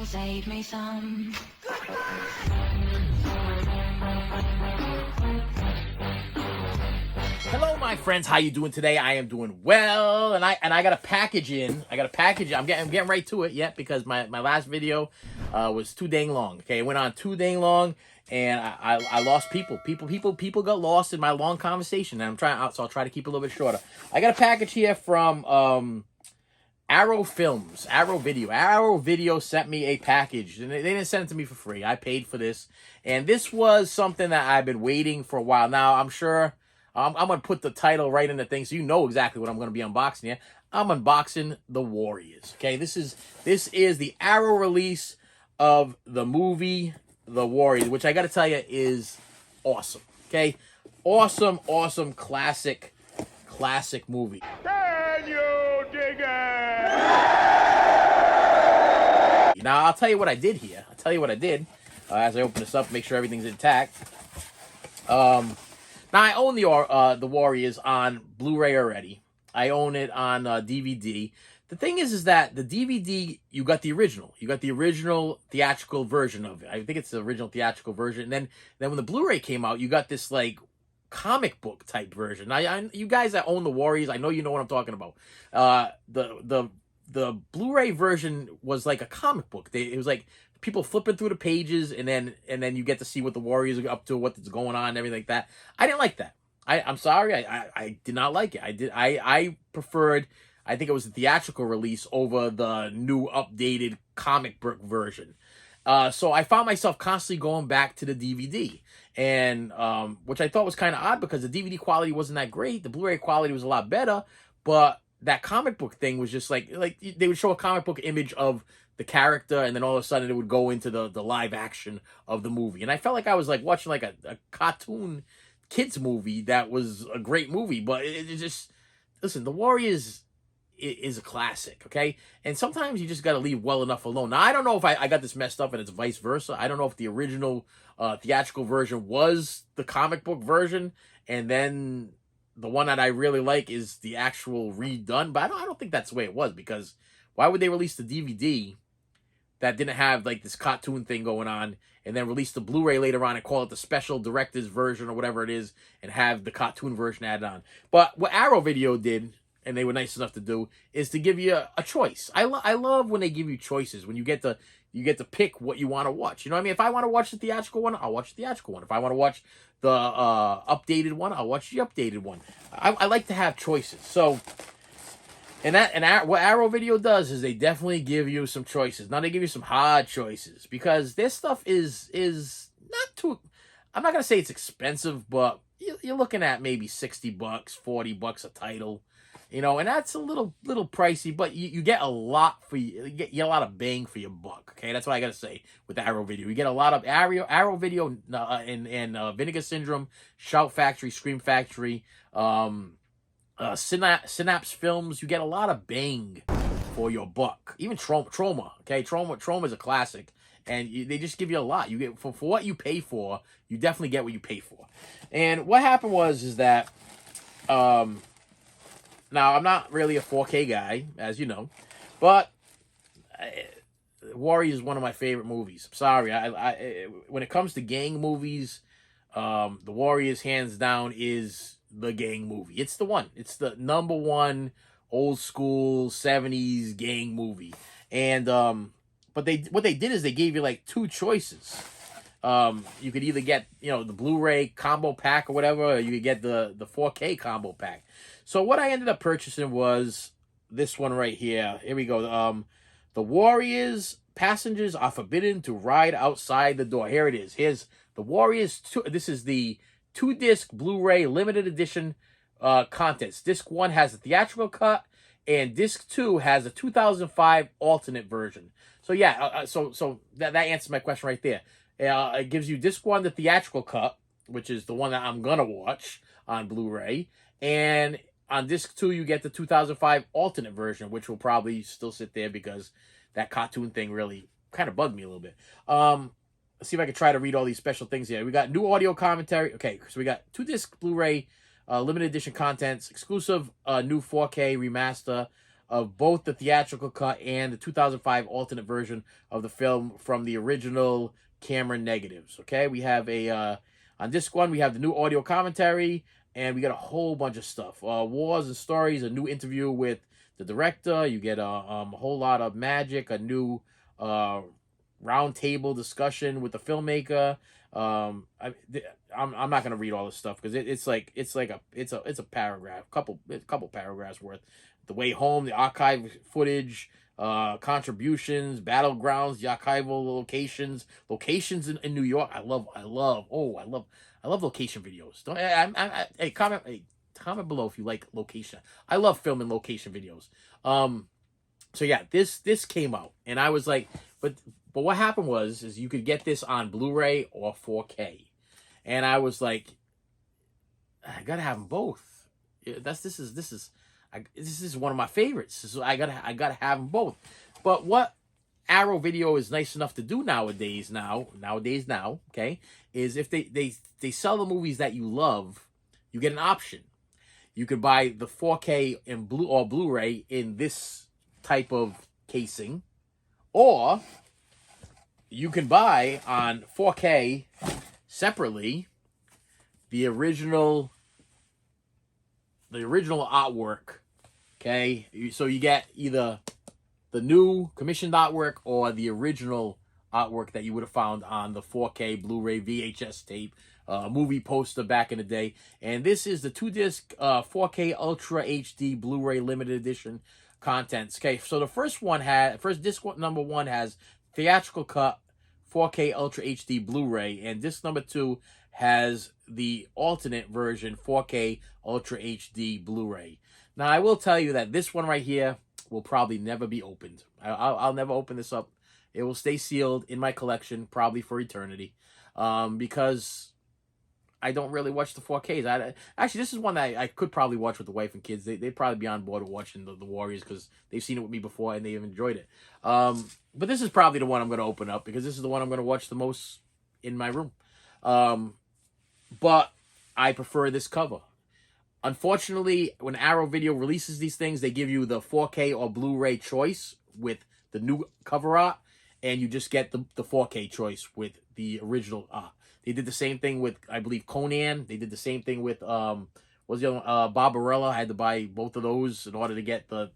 save me some. Hello, my friends. How you doing today? I am doing well, and I got a package in. I'm getting right to it yet because my last video was too dang long. Okay, it went on too dang long, and I lost people. People got lost in my long conversation, and so I'll try to keep it a little bit shorter. I got a package here from Arrow Films, Arrow Video. Arrow Video sent me a package, and they didn't send it to me for free. I paid for this, and this was something that I've been waiting for a while. Now, I'm sure I'm going to put the title right in the thing so you know exactly what I'm going to be unboxing here. I'm unboxing The Warriors, okay? This is the Arrow release of the movie The Warriors, which I got to tell you is awesome, okay? Awesome, classic movie. Can you dig it? Now, I'll tell you what I did here. I'll tell you what I did as I open this up, make sure everything's intact. Now, I own the Warriors on Blu-ray already. I own it on DVD. The thing is that the DVD, you got the original. You got the original theatrical version of it. I think it's the original theatrical version. And then when the Blu-ray came out, you got this, like, comic book type version. Now, you guys that own the Warriors, I know you know what I'm talking about. The Blu-ray version was like a comic book. It was like people flipping through the pages, and then you get to see what the Warriors are up to, what's going on, and everything like that. I didn't like that. I'm sorry. I did not like it. I preferred. I think it was the theatrical release over the new updated comic book version. So I found myself constantly going back to the DVD, and which I thought was kind of odd because the DVD quality wasn't that great. The Blu-ray quality was a lot better, but that comic book thing was just like they would show a comic book image of the character, and then all of a sudden it would go into the live action of the movie. And I felt like I was like watching like a cartoon kids movie that was a great movie, but it just, listen, The Warriors is a classic, okay? And sometimes you just got to leave well enough alone. Now, I don't know if I got this messed up and it's vice versa. I don't know if the original theatrical version was the comic book version, and then the one that I really like is the actual redone, but I don't think that's the way it was, because why would they release the DVD that didn't have like this cartoon thing going on, and then release the Blu-ray later on and call it the special director's version or whatever it is, and have the cartoon version added on? But what Arrow Video did, and they were nice enough to do, is to give you a choice. I love when they give you choices, when you get to pick what you want to watch. You know what I mean? If I want to watch the theatrical one, I'll watch the theatrical one. If I want to watch the updated one, I'll watch the updated one. I like to have choices. So, what Arrow Video does is they definitely give you some choices. Now, they give you some hard choices, because this stuff is not too, I'm not going to say it's expensive, but you're looking at maybe $60, $40 a title. You know, and that's a little pricey, but you get a lot you get a lot of bang for your buck. Okay, that's what I gotta say with Arrow Video. You get a lot of Arrow Video and Vinegar Syndrome, Shout Factory, Scream Factory, Synapse Films. You get a lot of bang for your buck. Even Trauma. Okay, Trauma is a classic, and they just give you a lot. You get for what you pay for. You definitely get what you pay for. And what happened is that now, I'm not really a 4K guy, as you know, but Warriors is one of my favorite movies. I'm sorry. When it comes to gang movies, The Warriors, hands down, is the gang movie. It's the one. It's the number one old school 70s gang movie. And but what they did is they gave you like two choices. You could either get, the Blu-ray combo pack or whatever, or you could get the 4K combo pack. So what I ended up purchasing was this one right here. Here we go. The Warriors, passengers are forbidden to ride outside the door. Here it is. Here's the Warriors. This is the 2-disc Blu-ray limited edition contents. Disc 1 has the theatrical cut, and Disc 2 has a 2005 alternate version. So yeah, so that answers my question right there. It gives you Disc 1, the theatrical cut, which is the one that I'm going to watch on Blu-ray. And on Disc 2, you get the 2005 alternate version, which will probably still sit there because that cartoon thing really kind of bugged me a little bit. Let's see if I can try to read all these special things here. We got new audio commentary. Okay, so we got 2-disc Blu-ray, limited edition contents, exclusive new 4K remaster, of both the theatrical cut and the 2005 alternate version of the film from the original camera negatives. Okay, we have a on disc one we have the new audio commentary, and we got a whole bunch of stuff. Wars and stories, a new interview with the director. You get a whole lot of magic, a new round table discussion with the filmmaker. I'm not gonna read all this stuff because it's a paragraph, couple paragraphs worth. The way home, the archive footage, contributions, battlegrounds, the archival locations in New York. I love location videos. Don't hey, comment below if you like location. I love filming location videos. So yeah, this came out, and I was like, but what happened is you could get this on Blu-ray or 4K, and I was like, I gotta have them both. This is one of my favorites. So I gotta have them both. But what Arrow Video is nice enough to do nowadays, okay, is if they sell the movies that you love, you get an option. You could buy the 4K and Blu-ray in this type of casing, or you can buy on 4K separately the original artwork. Okay, so you get either the new commissioned artwork or the original artwork that you would have found on the 4K Blu-ray VHS tape, movie poster back in the day. And this is the 2-disc 4K Ultra HD Blu-ray limited edition contents. Okay, so the first disc number one has theatrical cut 4K Ultra HD Blu-ray, and disc number 2 has the alternate version 4K Ultra HD Blu-ray. Now, I will tell you that this one right here will probably never be opened. I'll never open this up. It will stay sealed in my collection probably for eternity, because I don't really watch the 4Ks. Actually, this is one that I could probably watch with the wife and kids. They'd probably be on board with watching the Warriors because they've seen it with me before and they've enjoyed it. But this is probably the one I'm going to open up because this is the one I'm going to watch the most in my room. But I prefer this cover. Unfortunately, when Arrow Video releases these things, they give you the 4K or Blu-ray choice with the new cover art, and you just get the 4K choice with the original art. They did the same thing with, I believe, Conan. They did the same thing with what's the other one? Barbarella. I had to buy both of those in order to get the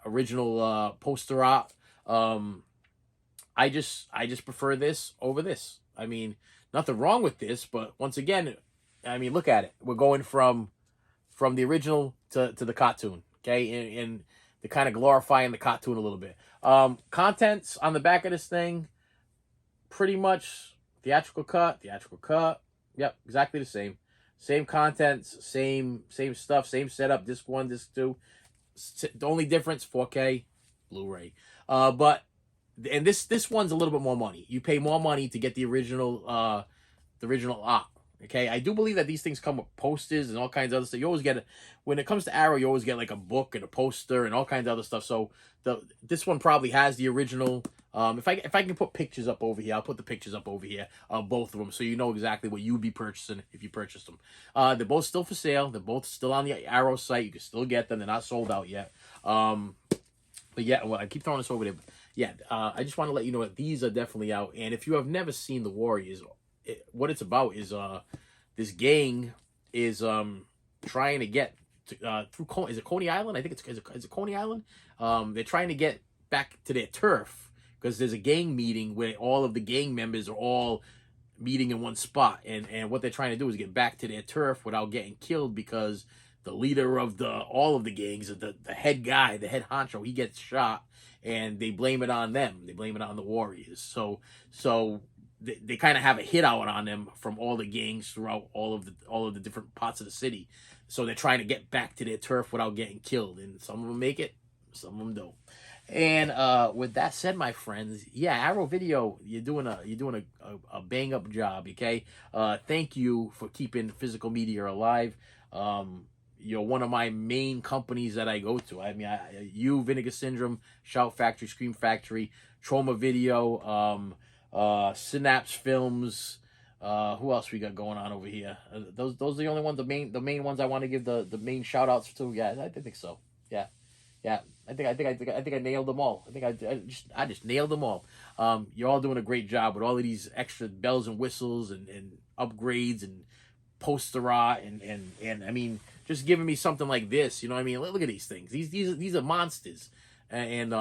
original poster art. I just prefer this over this. I mean, nothing wrong with this, but once again, I mean, look at it. We're going from the original to the cartoon, okay? And they're kind of glorifying the cartoon a little bit. Contents on the back of this thing, pretty much theatrical cut. Yep, exactly the same. Same contents, same stuff, same setup. Disc 1, disc 2. The only difference, 4K, Blu-ray. But this one's a little bit more money. You pay more money to get the original art. Okay, I do believe that these things come with posters and all kinds of other stuff. You always get when it comes to Arrow, you always get like a book and a poster and all kinds of other stuff. So this one probably has the original. If I can put pictures up over here, I'll put the pictures up over here of both of them, so you know exactly what you'd be purchasing if you purchased them. They're both still for sale. They're both still on the Arrow site. You can still get them. They're not sold out yet. But yeah, well, I keep throwing this over there. But yeah, I just want to let you know that these are definitely out. And if you have never seen The Warriors, what it's about is this gang is trying to get through is it Coney Island? I think is it Coney Island? They're trying to get back to their turf because there's a gang meeting where all of the gang members are all meeting in one spot, and what they're trying to do is get back to their turf without getting killed because the leader of all of the gangs, the head guy, the head honcho, he gets shot, and they blame it on them. They blame it on the Warriors. So they kind of have a hit out on them from all the gangs throughout all of the different parts of the city. So they're trying to get back to their turf without getting killed, and some of them make it, some of them don't. And with that said, my friends, yeah, Arrow Video, you're doing a bang up job. Okay, thank you for keeping physical media alive. You're one of my main companies that I go to. I mean, you, Vinegar Syndrome, Shout Factory, Scream Factory, Trauma Video, Synapse Films. Who else we got going on over here? Those are the only ones, the main ones I want to give the main shout outs to. Yeah, I think so. Yeah, Yeah, I think I nailed them all. I just nailed them all. You're all doing a great job with all of these extra bells and whistles and upgrades and poster art and I mean, just giving me something like this. You know what I mean? Look at these things. These are monsters, and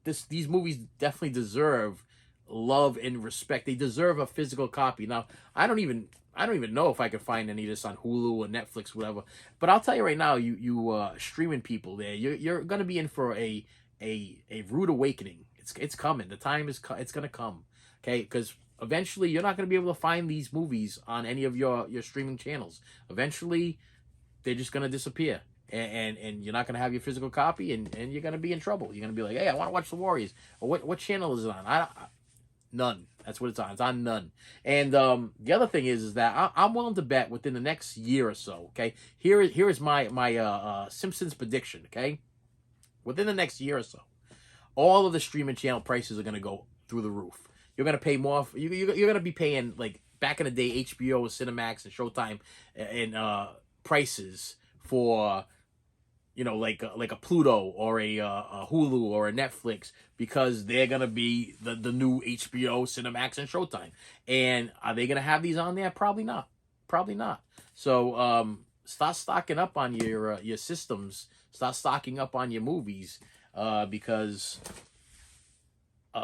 these movies definitely deserve love and respect. They deserve a physical copy. Now, I don't even know if I can find any of this on Hulu or Netflix, whatever. But I'll tell you right now, you streaming people there, you're gonna be in for a rude awakening. It's coming. The time is it's gonna come. Okay, because eventually you're not gonna be able to find these movies on any of your streaming channels. Eventually, they're just gonna disappear. And you're not gonna have your physical copy, and you're gonna be in trouble. You're gonna be like, hey, I want to watch the Warriors. Or what channel is it on? None. That's what it's on. It's on none. And the other thing is that I'm willing to bet within the next year or so. Okay, here is my Simpsons prediction. Okay, within the next year or so, all of the streaming channel prices are gonna go through the roof. You're gonna pay more. You're gonna be paying like back in the day, HBO, Cinemax, and Showtime, and prices for like a Pluto or a Hulu or a Netflix, because they're gonna be the new HBO, Cinemax, and Showtime. And are they gonna have these on there? Probably not. Probably not. So start stocking up on your systems. Start stocking up on your movies, because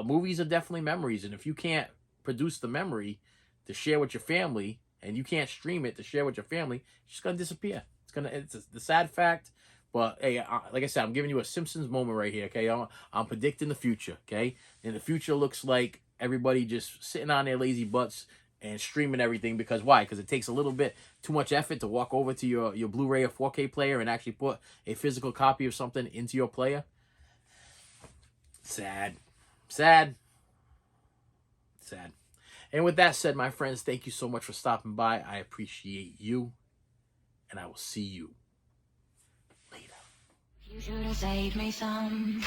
movies are definitely memories. And if you can't produce the memory to share with your family, and you can't stream it to share with your family, it's just gonna disappear. It's the sad fact. But hey, like I said, I'm giving you a Simpsons moment right here. Okay, I'm predicting the future. Okay, and the future looks like everybody just sitting on their lazy butts and streaming everything. Because why? Because it takes a little bit too much effort to walk over to your Blu-ray or 4K player and actually put a physical copy of something into your player. Sad, sad, sad. And with that said, my friends, thank you so much for stopping by. I appreciate you, and I will see you later. You should have saved me some.